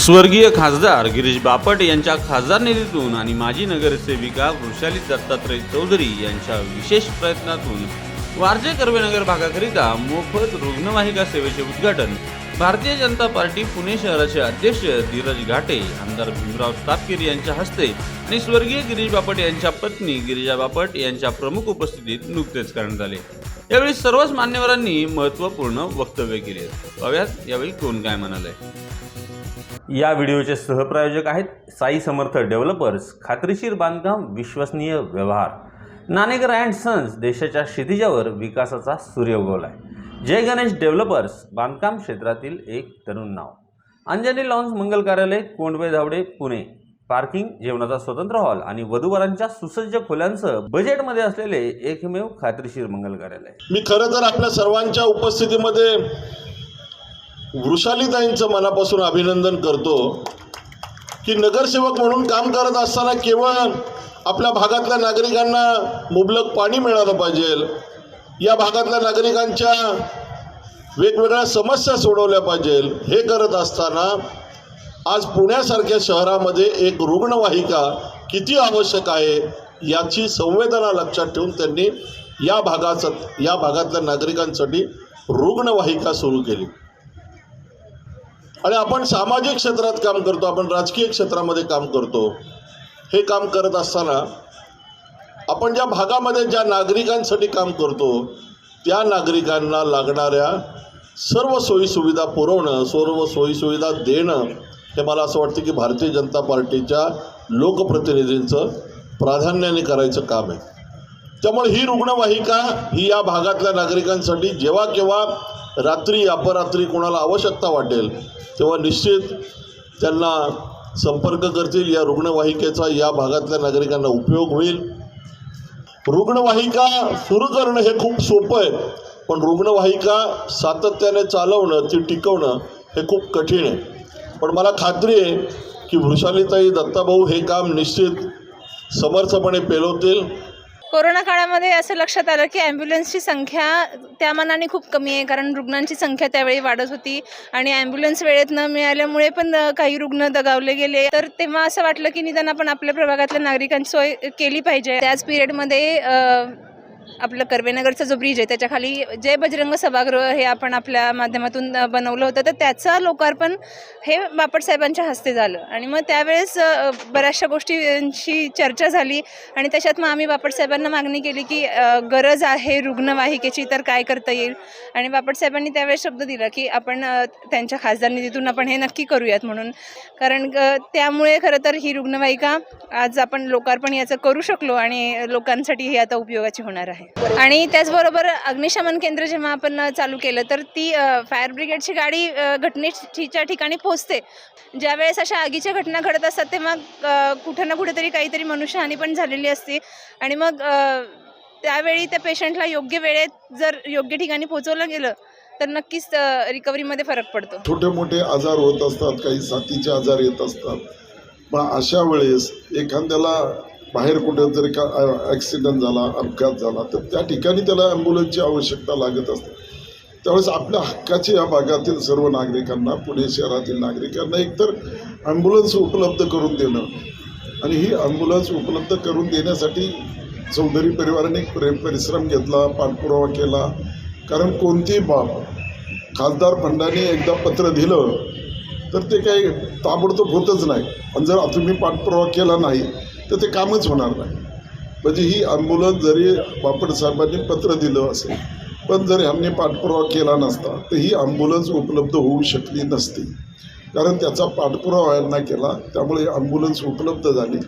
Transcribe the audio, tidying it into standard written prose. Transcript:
स्वर्गीय खासदार गिरीश बापट यांच्या खासदार निधीतून आणि माजी नगरसेविका वृषाली दत्तात्रय चौधरी यांच्या विशेष प्रयत्नातून वारजे कर्वेनगर भागाकरिता मोफत रुग्णवाहिका सेवेचे उद्घाटन भारतीय जनता पार्टी पुणे शहराचे अध्यक्ष धीरज घाटे, आमदार भीमराव तापकीर यांच्या हस्ते आणि स्वर्गीय गिरीश बापट यांच्या पत्नी गिरिजा बापट यांच्या प्रमुख उपस्थितीत नुकतेच करण्यात आले। यावेळी सर्वच मान्यवरांनी महत्त्वपूर्ण वक्तव्य केले। पाहूयात यावेळी कोण काय म्हणाले। या व्हिडिओचे सहप्रायोजक आहेत साई समर्थ डेव्हलपर्स, खात्रीशीर बांधकाम, विश्वसनीय व्यवहार। नाणेकर अँड सन्स देशाच्या क्षितिजावर विकासाचा सूर्य उगवलाय। जय गणेश डेव्हलपर्स, बांधकाम क्षेत्रातील एक तरुण नाव। अंजनी लॉन्स मंगल कार्यालय, कोंडवे धावडे, पुणे। पार्किंग, जेवणाचा स्वतंत्र हॉल आणि वधूवरांच्या सुसज्ज खोल्यांसह बजेटमध्ये असलेले एकमेव खात्रीशीर मंगल कार्यालय। मी खरं तर आपल्या सर्वांच्या उपस्थितीमध्ये वृषालीताईंचं मनापासून अभिनंदन करतो की नगरसेवक म्हणून काम करत असताना केवळ आपल्या भागातल्या नागरिकांना मुबलक पाणी मिळालं पाहिजे, या भागातल्या नागरिकांच्या वेगवेगळ्या समस्या सोडवल्या पाहिजे, हे करत असताना आज पुण्यासारख्या शहरामध्ये एक रुग्णवाहिका किती आवश्यक आहे याची संवेदना लक्षात ठेवून त्यांनी या भागातल्या नागरिकांसाठी रुग्णवाहिका सुरू केली। आणि आपण सामाजिक क्षेत्रात काम करतो, आपण राजकीय क्षेत्रामध्ये काम करतो। हे काम करत असताना आपण ज्या भागामध्ये ज्या नागरिकांसाठी काम करतो त्या नागरिकांना लागणाऱ्या सर्व सोयीसुविधा पुरवणं, सर्व सोयीसुविधा देणं, हे मला असं वाटतं की भारतीय जनता पार्टीच्या लोकप्रतिनिधींचं प्राधान्याने करायचं काम आहे। त्यामुळे ही रुग्णवाहिका ही या भागातल्या नागरिकांसाठी जेव्हा केव्हा रात्री अपरात्री कोणाला आवश्यकता वाटेल तेव्हा निश्चित त्यांना संपर्क करतील। या रुग्णवाहिकेचा या भागातल्या नागरिकांना उपयोग होईल। रुग्णवाहिका सुरू करणं हे खूप सोपं आहे, पण रुग्णवाहिका सातत्याने चालवणं, ती टिकवणं हे खूप कठीण आहे। पण मला खात्री आहे की वृषालीताई, दत्ताभाऊ हे काम निश्चित समर्थपणे पेलवतील। कोरोना काळामध्ये असं लक्षात आलं की ॲम्ब्युलन्सची संख्या त्या मानाने खूप कमी आहे, कारण रुग्णांची संख्या त्यावेळी वाढत होती आणि ॲम्ब्युलन्स वेळेत न मिळाल्यामुळे पण काही रुग्ण दगावले गेले। तर तेव्हा असं वाटलं की निदान आपण आपल्या प्रभागातल्या नागरिकांची सोय केली पाहिजे। त्याच पिरियडमध्ये आपलं कर्वेनगरचा जो ब्रिज आहे त्याच्या खाली जय बजरंग सभागृह हे आपण आपल्या माध्यमातून बनवलं होतं, तर त्याचं लोकार्पण हे बापट साहेबांच्या हस्ते झालं। आणि मग त्यावेळेस बऱ्याचशा गोष्टींची चर्चा झाली आणि त्याच्यात मग आम्ही बापट साहेबांना मागणी केली की गरज आहे रुग्णवाहिकेची, तर काय करता येईल। आणि बापट साहेबांनी त्यावेळेस शब्द दिला की आपण त्यांच्या खासदार निधीतून आपण हे नक्की करूयात म्हणून, कारण त्यामुळे खरं तर ही रुग्णवाहिका आज आपण लोकार्पण याचं करू शकलो आणि लोकांसाठी ही आता उपयोगाची होणार आहे। आणि त्याचबरोबर अग्निशमन केंद्र जेव्हा आपण चालू केलं तर ती फायर ब्रिगेडची गाडी घटनेच्या ठिकाणी पोहोचते। ज्यावेळेस अशा आगीच्या घटना घडत असतात तेव्हा कुठं ना कुठेतरी काहीतरी मनुष्यहानी पण झालेली असते आणि मग त्यावेळी त्या पेशंटला योग्य वेळेत जर योग्य ठिकाणी पोहोचवलं गेलं तर नक्कीच रिकव्हरीमध्ये फरक पडतो। छोटे मोठे आजार होत असतात, काही साथीचे आजार येत असतात, पण अशा वेळेस एखाद्याला बाहेर कुठं जरी का ॲक्सिडेंट झाला, अपघात झाला, तर त्या ठिकाणी त्याला ॲम्ब्युलन्सची आवश्यकता लागत असते। त्यावेळेस आपल्या हक्काचे या भागातील सर्व नागरिकांना, पुणे शहरातील नागरिकांना एकतर ॲम्ब्युलन्स उपलब्ध करून देणं, आणि ही ॲम्ब्युलन्स उपलब्ध करून देण्यासाठी चौधरी परिवाराने परिश्रम घेतला, पाठपुरावा केला। कारण कोणतीही बाब खासदार फंडाने एकदा पत्र दिलं तर ते काही ताबडतोब होतच नाही, पण जर तुम्ही पाठपुरावा केला नाही तर ते कामच होणार नाही। म्हणजे ही ॲम्ब्युलन्स जरी बापट साहेबांनी पत्र दिलं असेल, पण जर ह्यांनी पाठपुरावा केला नसता तर ही ॲम्ब्युलन्स उपलब्ध होऊ शकली नसती, कारण त्याचा पाठपुरावा यांना केला, त्यामुळे ॲम्ब्युलन्स उपलब्ध झाली।